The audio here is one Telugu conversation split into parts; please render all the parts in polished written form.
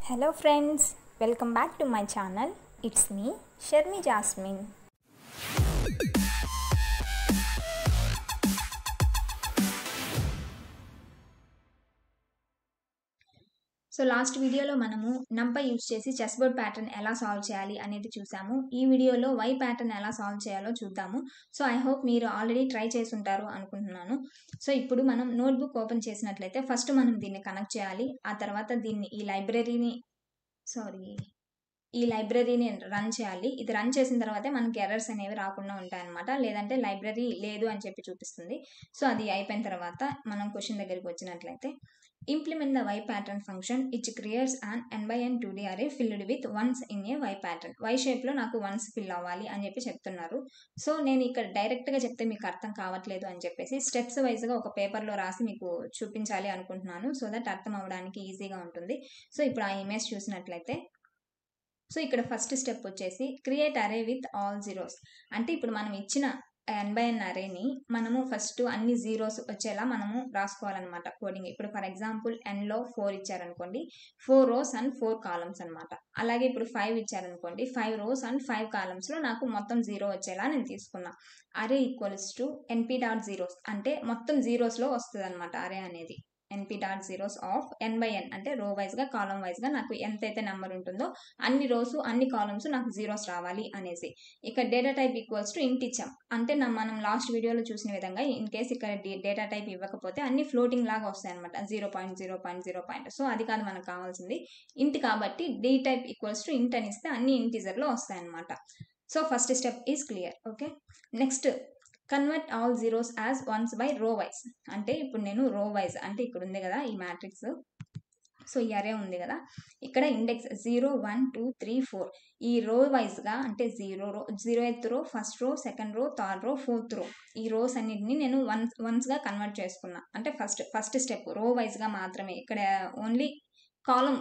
Hello friends, welcome back to my channel. It's me, Sharmi Jasmine. So last వీడియోలో మనము నంపై యూజ్ చేసి చెస్ బోర్డ్ ప్యాటర్న్ ఎలా సాల్వ్ చేయాలి అనేది చూసాము. ఈ వీడియోలో వై ప్యాటర్న్ ఎలా సాల్వ్ చేయాలో చూద్దాము. సో ఐ హోప్ మీరు ఆల్రెడీ ట్రై చేసి ఉంటారు అనుకుంటున్నాను. సో ఇప్పుడు మనం నోట్బుక్ ఓపెన్ చేసినట్లయితే ఫస్ట్ మనం దీన్ని కనెక్ట్ చేయాలి. ఆ తర్వాత దీన్ని ఈ లైబ్రరీని రన్ చేయాలి. ఇది రన్ చేసిన తర్వాతే మనకి ఎర్రర్స్ అనేవి రాకుండా ఉంటాయన్నమాట. లేదంటే లైబ్రరీ లేదు అని చెప్పి చూపిస్తుంది. సో అది అయిపోయిన తర్వాత మనం క్వశ్చన్ దగ్గరికి వచ్చినట్లయితే implement the y pattern function which creates an n by n 2D array filled with ones in a y pattern. y shape లో నాకు వన్స్ ఫిల్ అవ్వాలి అని చెప్పి చెప్తున్నారు. సో నేను ఇక్కడ డైరెక్ట్గా చెప్తే మీకు అర్థం కావట్లేదు అని చెప్పేసి స్టెప్స్ వైజ్గా ఒక పేపర్లో రాసి మీకు చూపించాలి అనుకుంటున్నాను. సో దట్ అర్థం అవ్వడానికి ఈజీగా ఉంటుంది. సో ఇప్పుడు ఆ ఇమేజ్ చూసినట్లయితే సో ఇక్కడ ఫస్ట్ స్టెప్ వచ్చేసి క్రియేట్ అరే విత్ ఆల్ జీరోస్. అంటే ఇప్పుడు మనం ఇచ్చిన ఎన్ బై ఎన్ అరేని మనము ఫస్ట్ అన్ని జీరోస్ వచ్చేలా మనము రాసుకోవాలన్నమాట కోడింగ్. ఇప్పుడు ఫర్ ఎగ్జాంపుల్ ఎన్లో 4 ఇచ్చారనుకోండి, 4 రోస్ అండ్ 4 కాలమ్స్ అనమాట. అలాగే ఇప్పుడు 5 ఇచ్చారనుకోండి, 5 రోస్ అండ్ 5 కాలమ్స్లో నాకు మొత్తం 0 వచ్చేలా నేను తీసుకున్నా. Array equals to np dot zeros, అంటే మొత్తం జీరోస్లో వస్తుంది అనమాట అరే అనేది. Np dot zeros of N by N, అంటే రో వైజ్గా కాలం వైజ్గా నాకు ఎంతైతే నెంబర్ ఉంటుందో అన్ని రోస్ అన్ని కాలమ్స్ నాకు జీరోస్ రావాలి అనేసి. ఇక్కడ డేటా టైప్ ఈక్వల్స్ టు ఇంట్ ఇచ్చాం. అంటే మనం లాస్ట్ వీడియోలో చూసిన విధంగా ఇన్ కేస్ ఇక్కడ డేటా టైప్ ఇవ్వకపోతే అన్ని ఫ్లోటింగ్ లాగా వస్తాయి అనమాట, 0.0.0. సో అది కాదు మనకు కావాల్సింది, ఇంట్ కాబట్టి డి టైప్ ఈక్వల్స్ టు ఇంట్ అని ఇస్తే అన్ని ఇంటీజర్లో వస్తాయి అనమాట. So first step is clear. Okay, next convert all zeros as once by rho wise. అంటే ఇప్పుడు నేను రో వైజ్, అంటే ఇక్కడ ఉంది కదా ఈ మ్యాట్రిక్స్, సో ఈ అరే ఉంది కదా, ఇక్కడ ఇండెక్స్ 0 1 2 3 4 ఈ రో వైజ్గా, అంటే 0th రో, first row, second row, third row, fourth రో, ఈ రోస్ అన్నిటిని నేను వన్స్గా కన్వర్ట్ చేసుకున్నా. అంటే ఫస్ట్ స్టెప్ రో వైజ్గా మాత్రమే, ఇక్కడ ఓన్లీ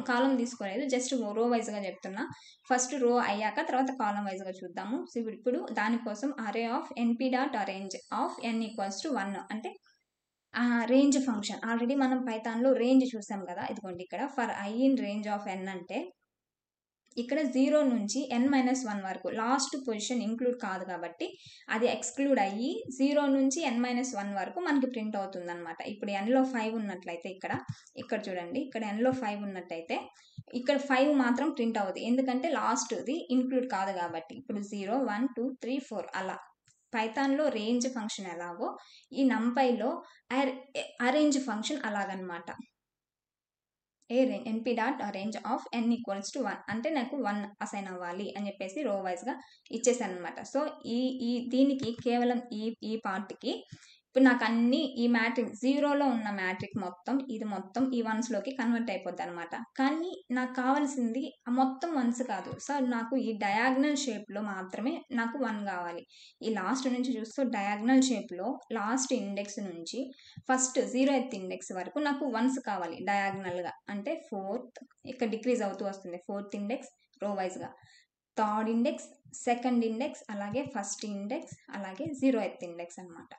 కాలం తీసుకోలేదు, జస్ట్ రో వైజ్గా చెప్తున్నా. ఫస్ట్ రో అయ్యాక తర్వాత కాలం వైజ్గా చూద్దాము. సో ఇప్పుడు దానికోసం array of np dot arange of n equals to 1, అంటే రేంజ్ ఫంక్షన్. ఆల్రెడీ మనం పైథాన్లో రేంజ్ చూసాం కదా, ఇదిగోండి ఇక్కడ for i in range of N, అంటే ఇక్కడ 0 నుంచి n-1 వరకు లాస్ట్ పొజిషన్ ఇంక్లూడ్ కాదు కాబట్టి అది ఎక్స్క్లూడ్ అయ్యి 0 నుంచి n-1 వరకు మనకి ప్రింట్ అవుతుంది అనమాట. ఇప్పుడు nలో 5 ఉన్నట్లయితే ఇక్కడ చూడండి, ఇక్కడ nలో 5 ఉన్నట్టయితే ఇక్కడ 5 మాత్రం ప్రింట్ అవుతుంది, ఎందుకంటే లాస్ట్ది ఇంక్లూడ్ కాదు కాబట్టి. ఇప్పుడు 0 1 2 3 4 అలా పైథాన్లో రేంజ్ ఫంక్షన్ ఎలాగో ఈ నంపైలో అరేంజ్ ఫంక్షన్ అలాగనమాట. Np dot arange of n equals to 1, అంటే నాకు 1 అసైన్ అవ్వాలి అని చెప్పేసి రో వైజ్గా ఇచ్చేసాను అనమాట. సో దీనికి కేవలం ఈ పార్ట్కి ఇప్పుడు నాకు అన్ని ఈ మ్యాట్రిక్ 0లో ఉన్న మ్యాట్రిక్ మొత్తం ఇది మొత్తం ఈ వన్స్లోకి కన్వర్ట్ అయిపోద్ది అనమాట. కానీ నాకు కావాల్సింది మొత్తం వన్స్ కాదు. సో నాకు ఈ డయాగ్నల్ షేప్లో మాత్రమే నాకు 1 కావాలి. ఈ లాస్ట్ నుంచి చూస్తూ డయాగ్నల్ షేప్లో లాస్ట్ ఇండెక్స్ నుంచి ఫస్ట్ 0th ఇండెక్స్ వరకు నాకు వన్స్ కావాలి డయాగ్నల్గా. అంటే 4th ఇక్కడ డిక్రీజ్ అవుతూ వస్తుంది, 4th ఇండెక్స్ రో వైజ్గా, థర్డ్ ఇండెక్స్, సెకండ్ ఇండెక్స్, అలాగే ఫస్ట్ ఇండెక్స్, అలాగే 0th ఇండెక్స్ అనమాట.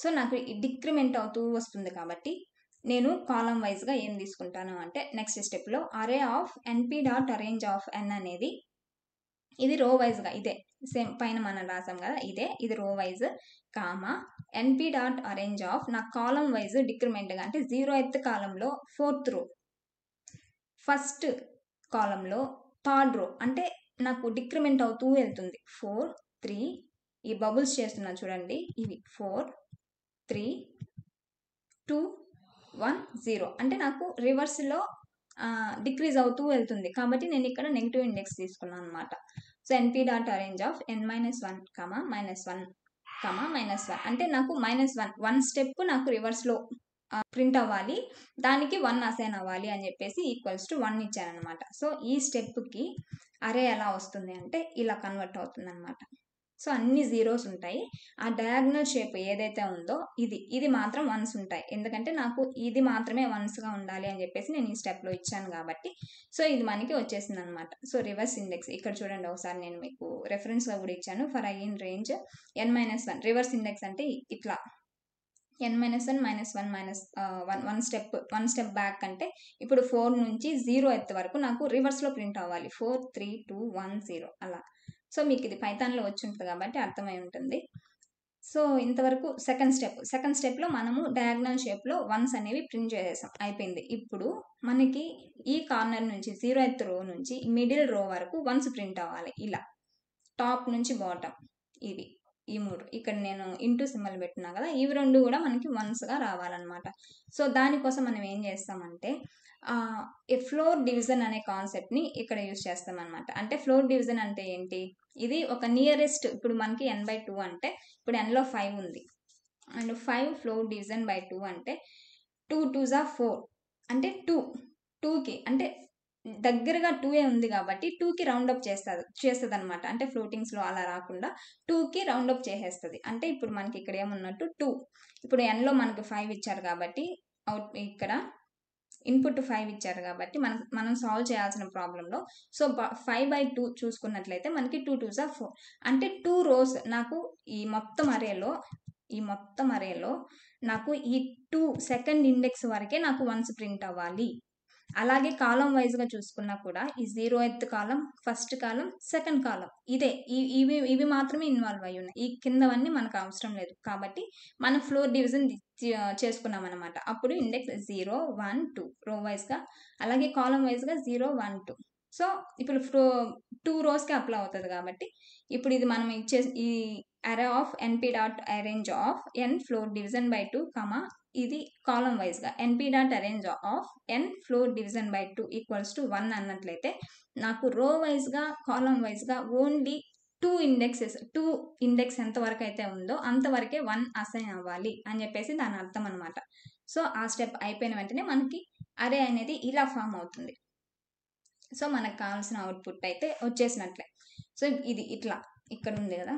సో నాకు డిక్రిమెంట్ అవుతూ వస్తుంది కాబట్టి నేను కాలం వైజ్గా ఏం తీసుకుంటాను అంటే నెక్స్ట్ స్టెప్లో array of np dot arange of N అనేది ఇది రో వైజ్గా, ఇదే సేమ్ పైన మనం రాసాం కదా, ఇది రో wise comma NP dot arange of నా కాలం వైజ్ డిక్రిమెంట్గా, అంటే 0th కాలంలో 4th రో, ఫస్ట్ కాలంలో థర్డ్ రో, అంటే నాకు డిక్రిమెంట్ అవుతూ వెళ్తుంది. 4 3 ఈ బబుల్స్ చేస్తున్నా చూడండి, ఇవి 4 3 2 1 0, అంటే నాకు రివర్స్లో డిక్రీజ్ అవుతూ వెళ్తుంది కాబట్టి నేను ఇక్కడ నెగిటివ్ ఇండెక్స్ తీసుకున్నాను అనమాట. So NP dot arange of n-1, -1, -1, అంటే నాకు -1 స్టెప్ నాకు రివర్స్లో ప్రింట్ అవ్వాలి, దానికి 1 అసైన్ అవ్వాలి అని చెప్పేసి ఈక్వల్స్ టు 1 ఇచ్చానమాట. సో ఈ స్టెప్కి అరే ఎలా వస్తుంది అంటే ఇలా కన్వర్ట్ అవుతుంది అనమాట. సో అన్ని జీరోస్ ఉంటాయి, ఆ డయాగ్నల్ షేప్ ఏదైతే ఉందో ఇది మాత్రం వన్స్ ఉంటాయి, ఎందుకంటే నాకు ఇది మాత్రమే వన్స్గా ఉండాలి అని చెప్పేసి నేను ఈ స్టెప్లో ఇచ్చాను కాబట్టి. సో ఇది మనకి వచ్చేసింది అనమాట. సో రివర్స్ ఇండెక్స్ ఇక్కడ చూడండి, ఒకసారి నేను మీకు రెఫరెన్స్గా కూడా ఇచ్చాను. For i in range n-1 reverse index అంటే ఇట్లా n-1 -1 స్టెప్ బ్యాక్ అంటే ఇప్పుడు 4 నుంచి 0 ఎత్ వరకు నాకు రివర్స్లో ప్రింట్ అవ్వాలి. 4 3 2 1 0 అలా. సో మీకు ఇది పైథాన్లో వచ్చి ఉంటుంది కాబట్టి అర్థమై ఉంటుంది. సో ఇంతవరకు సెకండ్ స్టెప్లో మనము డయాగ్నల్ షేప్లో వన్స్ అనేవి ప్రింట్ చేసేసాం, అయిపోయింది. ఇప్పుడు మనకి ఈ కార్నర్ నుంచి 0th రో నుంచి మిడిల్ రో వరకు వన్స్ ప్రింట్ అవ్వాలి. ఇలా టాప్ నుంచి బాటమ్ ఇవి ఈ 3 ఇక్కడ నేను ఇంటూ సింబల్ పెట్టినా కదా, ఇవి 2 కూడా మనకి వన్స్గా రావాలన్నమాట. సో దానికోసం మనం ఏం చేస్తామంటే ఫ్లోర్ డివిజన్ అనే కాన్సెప్ట్ని ఇక్కడ యూజ్ చేస్తాం అనమాట. అంటే ఫ్లోర్ డివిజన్ అంటే ఏంటి, ఇది ఒక నియరెస్ట్, ఇప్పుడు మనకి n/2 అంటే ఇప్పుడు nలో 5 ఉంది అండ్ 5 ఫ్లోర్ డివిజన్ బై 2 అంటే 2 2s are 4 అంటే 2కి అంటే దగ్గరగా 2 ఉంది కాబట్టి 2కి రౌండప్ చేస్తుంది అనమాట. అంటే ఫ్లోటింగ్స్లో అలా రాకుండా 2కి రౌండప్ చేసేస్తుంది. అంటే ఇప్పుడు మనకి ఇక్కడ ఏమున్నట్టు 2, ఇప్పుడు nలో మనకి 5 ఇచ్చారు కాబట్టి ఇక్కడ ఇన్పుట్ 5 ఇచ్చారు కాబట్టి మనం సాల్వ్ చేయాల్సిన ప్రాబ్లంలో సో 5/2 చూసుకున్నట్లయితే మనకి 2 2s are 4 అంటే 2 rows నాకు ఈ మొత్తం అరేలో నాకు ఈ 2 సెకండ్ ఇండెక్స్ వరకే నాకు వన్స్ ప్రింట్ అవ్వాలి. అలాగే కాలం వైజ్గా చూసుకున్నా కూడా ఈ 0th కాలం, ఫస్ట్ కాలం, సెకండ్ కాలం ఇదే ఇవి మాత్రమే ఇన్వాల్వ్ అయ్యి ఉన్నాయి. ఈ కిందవన్నీ మనకు అవసరం లేదు కాబట్టి మనం ఫ్లోర్ డివిజన్ చేసుకున్నాం అనమాట. అప్పుడు ఇండెక్స్ 0 1 2 రో వైజ్గా, అలాగే కాలం వైజ్గా 0 1 2. సో ఇప్పుడు 2 రోస్కి అప్లై అవుతుంది కాబట్టి ఇప్పుడు ఇది మనం ఇచ్చే ఈ అరే of np.arrange of n floor division by 2 ఇది కాలం వైజ్గా np.arrange of n floor division by 2 equals to 1 అన్నట్లయితే నాకు రో వైజ్గా కాలం వైజ్గా ఓన్లీ 2 ఇండెక్స్ ఎంతవరకు అయితే ఉందో అంతవరకే 1 అసైన్ అవ్వాలి అని చెప్పేసి దాని అర్థం అనమాట. సో ఆ స్టెప్ అయిపోయిన వెంటనే మనకి అరే అనేది ఇలా ఫామ్ అవుతుంది. సో మనకు కావాల్సిన అవుట్పుట్ అయితే వచ్చేసినట్లే. సో ఇది ఇట్లా ఇక్కడ ఉంది కదా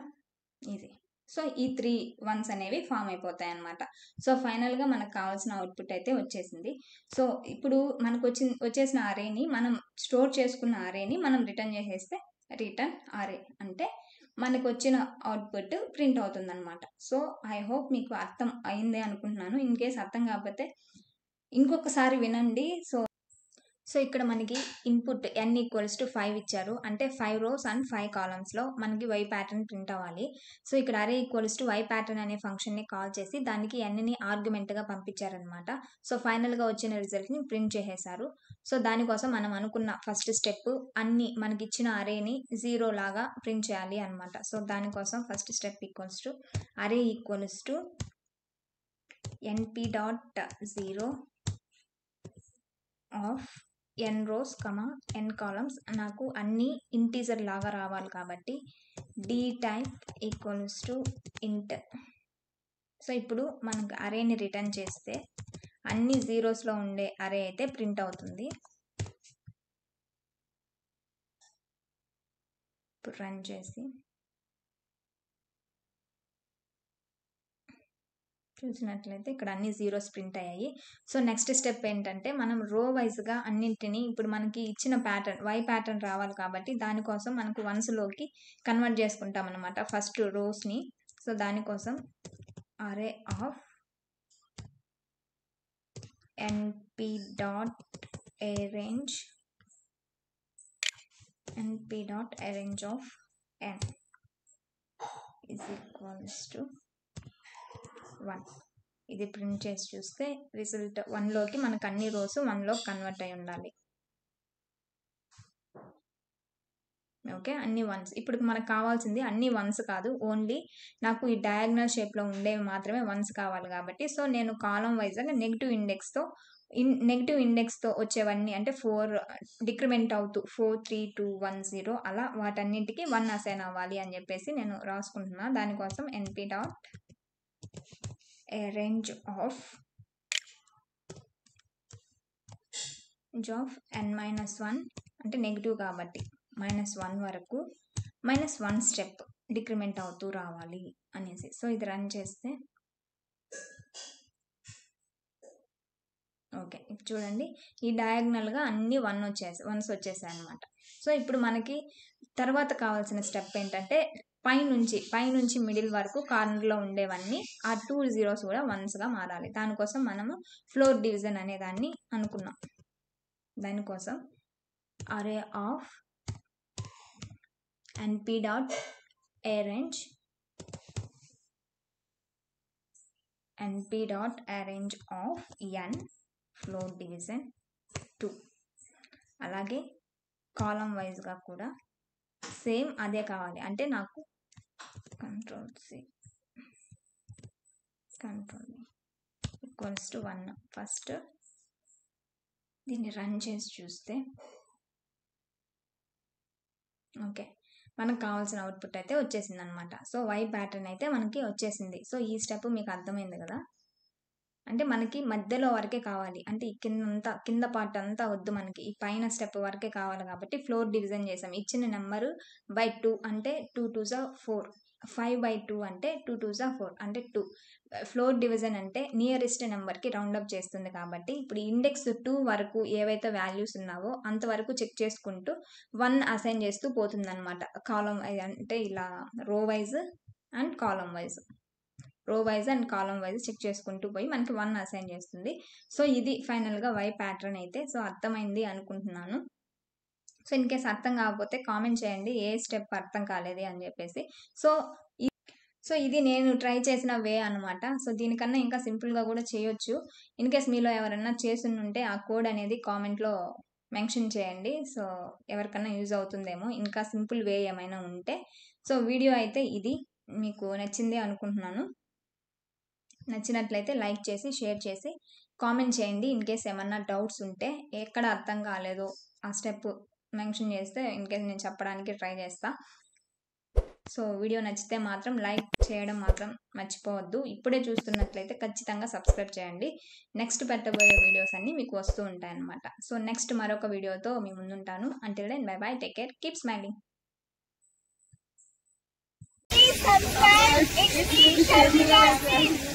ఇది. సో ఈ 3 1s అనేవి ఫామ్ అయిపోతాయి అన్నమాట. సో ఫైనల్గా మనకు కావాల్సిన అవుట్పుట్ అయితే వచ్చేసింది. సో ఇప్పుడు మనకు వచ్చేసిన అరేని మనం స్టోర్ చేసుకున్న అరేని మనం రిటర్న్ చేసేస్తే రిటర్న్ అరే అంటే మనకు వచ్చిన అవుట్పుట్ ప్రింట్ అవుతుంది అనమాట. సో ఐ హోప్ మీకు అర్థం అయిందే అనుకుంటున్నాను. ఇన్ కేస్ అర్థం కాకపోతే ఇంకొకసారి వినండి. సో ఇక్కడ మనకి ఇన్పుట్ n = 5 ఇచ్చారు, అంటే 5 rows అండ్ 5 columnsలో మనకి y ప్యాటర్న్ ప్రింట్ అవ్వాలి. సో ఇక్కడ అరే y ప్యాటర్న్ అనే ఫంక్షన్ని కాల్ చేసి దానికి nని ఆర్గ్యుమెంట్గా పంపించారనమాట. సో ఫైనల్గా వచ్చిన రిజల్ట్ని ప్రింట్ చేసేసారు. సో దానికోసం మనం అనుకున్న ఫస్ట్ స్టెప్ అన్ని మనకి ఇచ్చిన అరేని 0 లాగా ప్రింట్ చేయాలి అనమాట. సో దానికోసం ఫస్ట్ స్టెప్ అరే np.0 of n rows, n columns నాకు అన్ని ఇంటీజర్ లాగా రావాలి కాబట్టి d type = int. సో ఇప్పుడు మనకు అరేని రిటర్న్ చేస్తే అన్ని జీరోస్లో ఉండే అరే అయితే ప్రింట్ అవుతుంది. ఇప్పుడు రన్ చేసి చూసినట్లయితే ఇక్కడ అన్ని జీరోస్ ప్రింట్ అయ్యాయి. సో నెక్స్ట్ స్టెప్ ఏంటంటే మనం రో వైజ్గా అన్నింటినీ ఇప్పుడు మనకి ఇచ్చిన ప్యాటర్న్ y ప్యాటర్న్ రావాలి కాబట్టి దానికోసం మనకు వన్స్లోకి కన్వర్ట్ చేసుకుంటాం అనమాట ఫస్ట్ రోస్ని. సో దానికోసం array of np.arrange of n = 1 ఇది ప్రింట్ చేసి చూస్తే రిజల్ట్ 1లోకి మనకు అన్ని రోస్ 1లోకి కన్వర్ట్ అయి ఉండాలి. ఓకే, అన్ని వన్స్. ఇప్పుడు మనకు కావాల్సింది అన్ని వన్స్ కాదు, ఓన్లీ నాకు ఈ డయాగ్నల్ షేప్లో ఉండేవి మాత్రమే వన్స్ కావాలి కాబట్టి సో నేను కాలం వైజ్గా నెగిటివ్ ఇండెక్స్తో వచ్చేవన్నీ అంటే 4 డిక్రిమెంట్ అవుతూ 4 3 2 1 0 అలా వాటన్నింటికి 1 అసైన్ అవ్వాలి అని చెప్పేసి నేను రాసుకుంటున్నా. దానికోసం np.arrange of n-1 అంటే నెగిటివ్ కాబట్టి -1 వరకు -1 స్టెప్ డిక్రిమెంట్ అవుతూ రావాలి అనేసి. సో ఇది రన్ చేస్తే ఓకే, చూడండి ఈ డయాగ్నల్గా అన్ని వన్స్ వచ్చేసాయి అనమాట. సో ఇప్పుడు మనకి తర్వాత కావాల్సిన స్టెప్ ఏంటంటే పైనుంచి మిడిల్ వరకు కార్నర్లో ఉండేవన్నీ ఆ 2 zeros కూడా వన్స్గా మారాలి. దానికోసం మనము ఫ్లోర్ డివిజన్ అనే దాన్ని అనుకున్నాం. దానికోసం array of np dot arrange of n floor division 2. అలాగే కాలం వైజ్గా కూడా సేమ్ అదే కావాలి. అంటే నాకు Ctrl+C ఈక్వల్స్ టు 1. ఫస్ట్ దీన్ని రన్ చేసి చూస్తే ఓకే, మనకు కావాల్సిన అవుట్పుట్ అయితే వచ్చేసింది అనమాట. సో వై ప్యాటర్న్ అయితే మనకి వచ్చేసింది. సో ఈ స్టెప్ మీకు అర్థమైంది కదా. అంటే మనకి మధ్యలో వరకే కావాలి, అంటే ఈ కింద పార్ట్ అంతా వద్దు, మనకి ఈ పైన స్టెప్ వరకే కావాలి. కాబట్టి ఫ్లోర్ డివిజన్ చేసాం. ఇచ్చిన నెంబరు బై 2 అంటే 2 2s 4, 5/2 అంటే 2 2s 4 అంటే 2. ఫ్లోర్ డివిజన్ అంటే నియరెస్ట్ నెంబర్కి రౌండప్ చేస్తుంది. కాబట్టి ఇప్పుడు ఇండెక్స్ 2 వరకు ఏవైతే వాల్యూస్ ఉన్నావో అంతవరకు చెక్ చేసుకుంటూ 1 అసైన్ చేస్తూ పోతుంది అనమాట. కాలం అంటే ఇలా row wise and column wise check చేసుకుంటూ పోయి మనకి 1 అసైన్ చేస్తుంది. సో ఇది ఫైనల్గా వై ప్యాటర్న్ అయితే. సో అర్థమైంది అనుకుంటున్నాను. సో ఇన్ కేస్ అర్థం కాకపోతే కామెంట్ చేయండి, ఏ స్టెప్ అర్థం కాలేదు అని చెప్పేసి. సో ఇది నేను ట్రై చేసిన వే అనమాట. సో దీనికన్నా ఇంకా సింపుల్గా కూడా చేయొచ్చు. ఇన్ కేస్ మీలో ఎవరన్నా చేస్తుంటే ఆ కోడ్ అనేది కామెంట్లో మెన్షన్ చేయండి. సో ఎవరికన్నా యూజ్ అవుతుందేమో ఇంకా సింపుల్ వే ఏమైనా ఉంటే. సో వీడియో అయితే ఇది మీకు నచ్చింది అనుకుంటున్నాను. నచ్చినట్లయితే లైక్ చేసి షేర్ చేసి కామెంట్ చేయండి. ఇన్ కేస్ ఏమన్నా డౌట్స్ ఉంటే, ఎక్కడ అర్థం కాలేదో ఆ స్టెప్ మెన్షన్ చేస్తే ఇన్ కేస్ నేను చెప్పడానికి ట్రై చేస్తా. సో వీడియో నచ్చితే మాత్రం లైక్ చేయడం మాత్రం మర్చిపోవద్దు. ఇప్పుడే చూస్తున్నట్లయితే ఖచ్చితంగా సబ్స్క్రైబ్ చేయండి. నెక్స్ట్ పెట్టబోయే వీడియోస్ అన్నీ మీకు వస్తూ ఉంటాయన్నమాట. సో నెక్స్ట్ మరొక వీడియోతో మీ ముందుంటాను. Until then bye bye, take care, keep smiling. Please subscribe. It's me, Sharmila Singh.